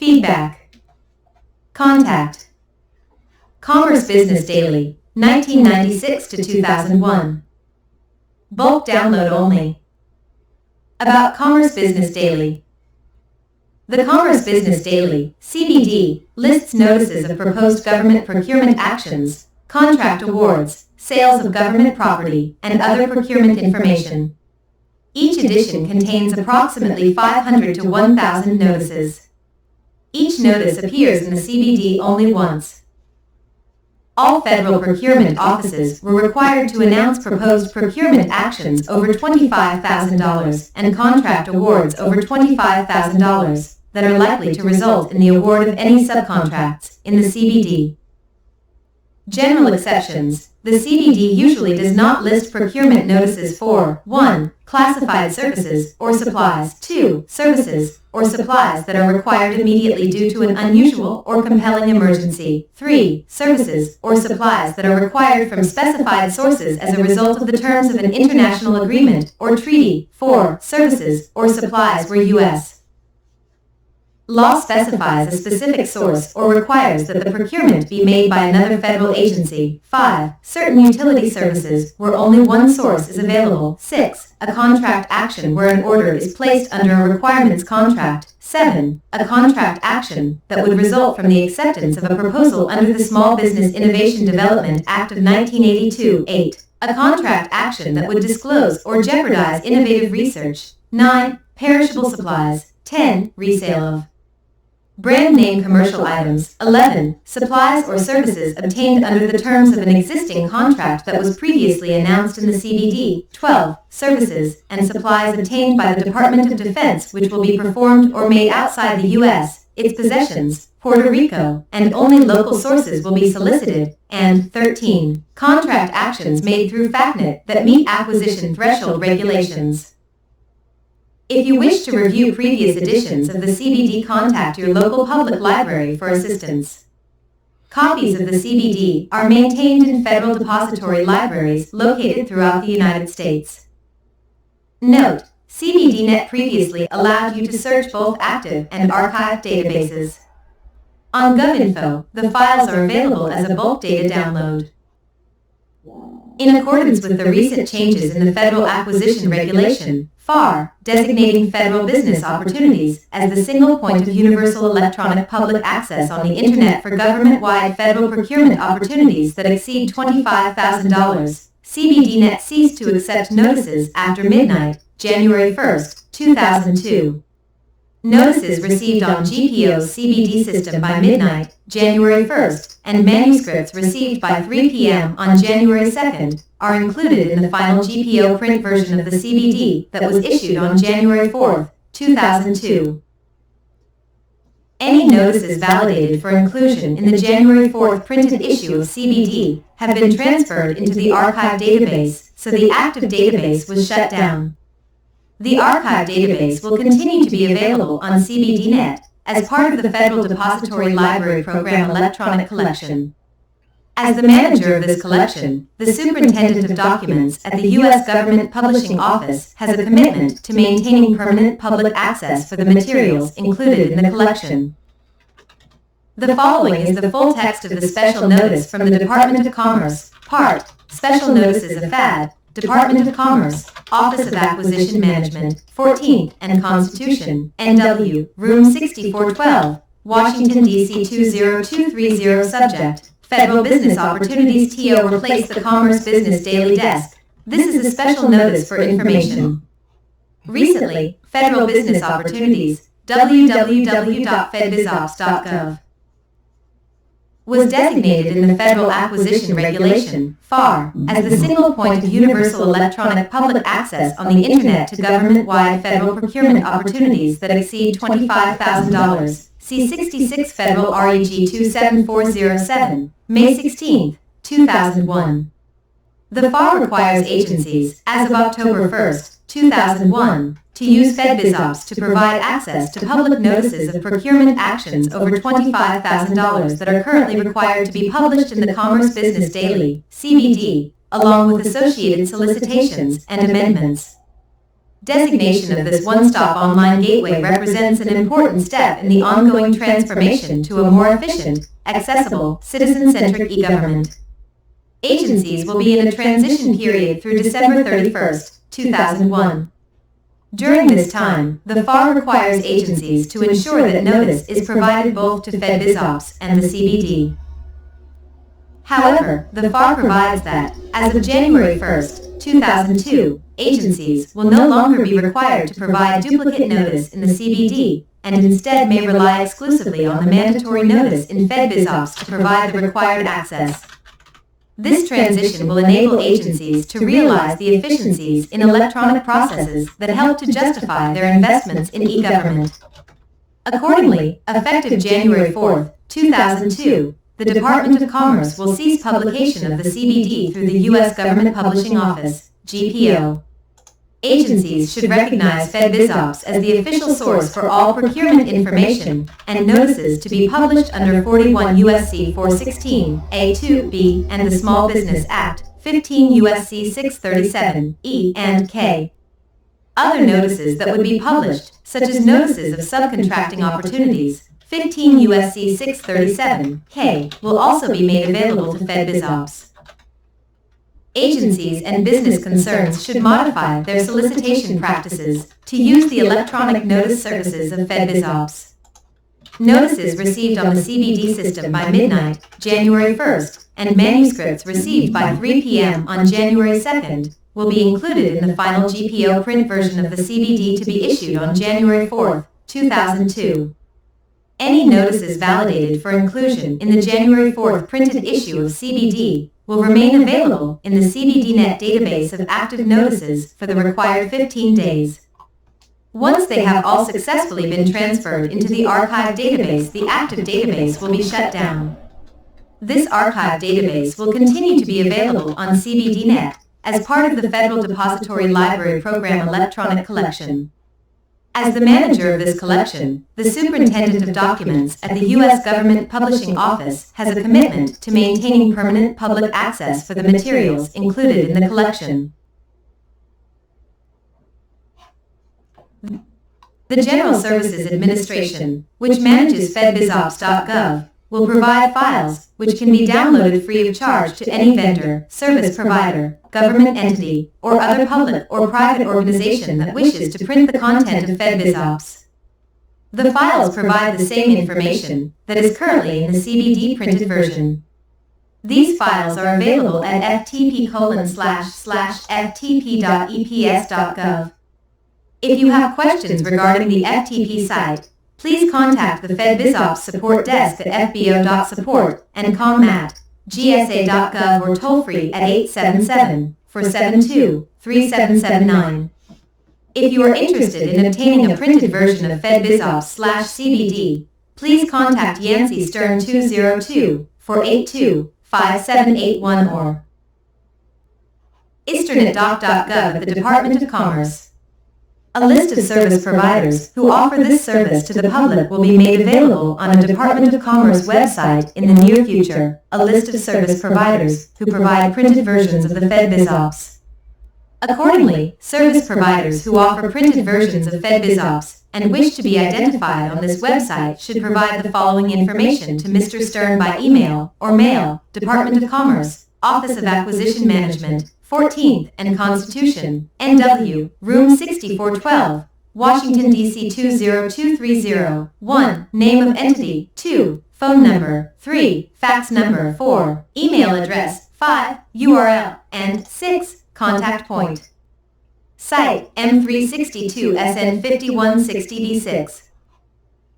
Feedback. Contact. Commerce Business Daily, 1996 to 2001. Bulk download only. About Commerce Business Daily. The Commerce Business Daily, CBD, lists notices of proposed government procurement actions, contract awards, sales of government property, and other procurement information. Each edition contains approximately 500 to 1,000 notices. Each notice appears in the CBD only once. All federal procurement offices were required to announce proposed procurement actions over $25,000 and contract awards over $25,000 that are likely to result in the award of any subcontracts in the CBD. General exceptions. The CBD usually does not list procurement notices for 1. Classified services or supplies, 2. Services or supplies that are required immediately due to an unusual or compelling emergency, 3. Services or supplies that are required from specified sources as a result of the terms of an international agreement or treaty, 4. Services or supplies where U.S. law specifies a specific source or requires that the procurement be made by another federal agency. 5. Certain utility services where only one source is available. 6. A contract action where an order is placed under a requirements contract. 7. A contract action that would result from the acceptance of a proposal under the Small Business Innovation Development Act of 1982. 8. A contract action that would disclose or jeopardize innovative research. 9. Perishable supplies. 10. Resale of brand name commercial items. 11. Supplies or services obtained under the terms of an existing contract that was previously announced in the CBD. 12. Services and supplies obtained by the Department of Defense which will be performed or made outside the U.S., its possessions, Puerto Rico, and only local sources will be solicited. And 13. Contract actions made through FACNet that meet acquisition threshold regulations. If you wish to review previous editions of the CBD, contact your local public library for assistance. Copies of the CBD are maintained in federal depository libraries located throughout the United States. Note: CBDNet previously allowed you to search both active and archived databases. On GovInfo, the files are available as a bulk data download. In accordance with the recent changes in the Federal Acquisition Regulation, FAR, designating federal business opportunities as the single point of universal electronic public access on the Internet for government-wide federal procurement opportunities that exceed $25,000, CBDNet ceased to accept notices after midnight, January 1, 2002. Notices received on GPO's CBD system by midnight, January 1, and manuscripts received by 3 p.m. on January 2 are included in the final GPO print version of the CBD that was issued on January 4, 2002. Any notices validated for inclusion in the January 4 printed issue of CBD have been transferred into the archive database, so the active database was shut down. The archive database will continue to be available on CBDNet as part of the Federal Depository Library Program electronic collection. As the manager of this collection, the Superintendent of Documents at the U.S. Government Publishing Office has a commitment to maintaining permanent public access for the materials included in the collection. The following is the full text of the special notice from the Department of Commerce, Part, Special Notices of FAD, Department of Commerce, Office of Acquisition Management, 14th and Constitution, NW, Room 6412, Washington, D.C. 20230. Subject: Federal Business Opportunities. TO replace the Commerce Business Daily Desk. This is a special notice for information. Recently, Federal Business Opportunities, www.fedbizops.gov, was designated in the Federal Acquisition Regulation, FAR, as the single point of universal electronic public access on the Internet to government-wide federal procurement opportunities that exceed $25,000. See 66 Federal Reg 27407, May 16, 2001. The FAR requires agencies, as of October 1, 2001, to use FedBizOps to provide access to public notices of procurement actions over $25,000 that are currently required to be published in the Commerce Business Daily, CBD, along with associated solicitations and amendments. Designation of this one-stop online gateway represents an important step in the ongoing transformation to a more efficient, accessible, citizen-centric e-government. Agencies will be in a transition period through December 31st, 2001. During this time, the FAR requires agencies to ensure that notice is provided both to FedBizOps and the CBD. However, the FAR provides that, as of January 1st, 2002, agencies will no longer be required to provide duplicate notice in the CBD, and instead may rely exclusively on the mandatory notice in FedBizOps to provide the required access. This transition will enable agencies to realize the efficiencies in electronic processes that help to justify their investments in e-government. Accordingly, effective January 4, 2002, the Department of Commerce will cease publication of the CBD through the U.S. Government Publishing Office, GPO. Agencies should recognize FedBizOps as the official source for all procurement information and notices to be published under 41 U.S.C. 416, A2B, and the Small Business Act, 15 U.S.C. 637, E and K. Other notices that would be published, such as notices of subcontracting opportunities, 15 U.S.C. 637, K, will also be made available to FedBizOps. Agencies and business concerns should modify their solicitation practices to use the electronic notice services of FedBizOps. Notices received on the CBD system by midnight, January 1st, and manuscripts received by 3 p.m. on January 2nd will be included in the final GPO print version of the CBD to be issued on January 4, 2002. Any notices validated for inclusion in the January 4th printed issue of CBD will remain available in the CBDNet database of active notices for the required 15 days. Once they have all successfully been transferred into the archive database, the active database will be shut down. This archive database will continue to be available on CBDNet as part of the Federal Depository Library Program electronic collection. As the manager of this collection, the Superintendent of Documents at the U.S. Government Publishing Office has a commitment to maintaining permanent public access for the materials included in the collection. The General Services Administration, which manages FedBizOps.gov, will provide files which can be downloaded free of charge to any vendor, service provider, government entity, or other public or private organization that wishes to print the content of FedBizOps. The files provide the same information that is currently in the CBD printed version. These files are available at ftp://ftp.eps.gov. If you have questions regarding the FTP site, please contact the FedBizOps support desk at fbo.support and com@gsa.gov or toll-free at 877-472-3779. If you are interested in obtaining a printed version of FedBizOps/CBD, please contact Yancey Stern 202-482-5781 or isternet.gov at the Department of Commerce. A list of service providers who offer this service to the public will be made available on a Department of Commerce website in the near future. A list of service providers who provide printed versions of the FedBizOps. Accordingly, service providers who offer printed versions of FedBizOps and wish to be identified on this website should provide the following information to Mr. Stern by email or mail: Department of Commerce, Office of Acquisition Management, 14th and Constitution, NW, Room 6412, Washington, D.C. 20230, 1, name of entity, 2, phone number, 3, fax number, 4, email address, 5, URL, and 6, contact point. Site, M362 SN5160B6.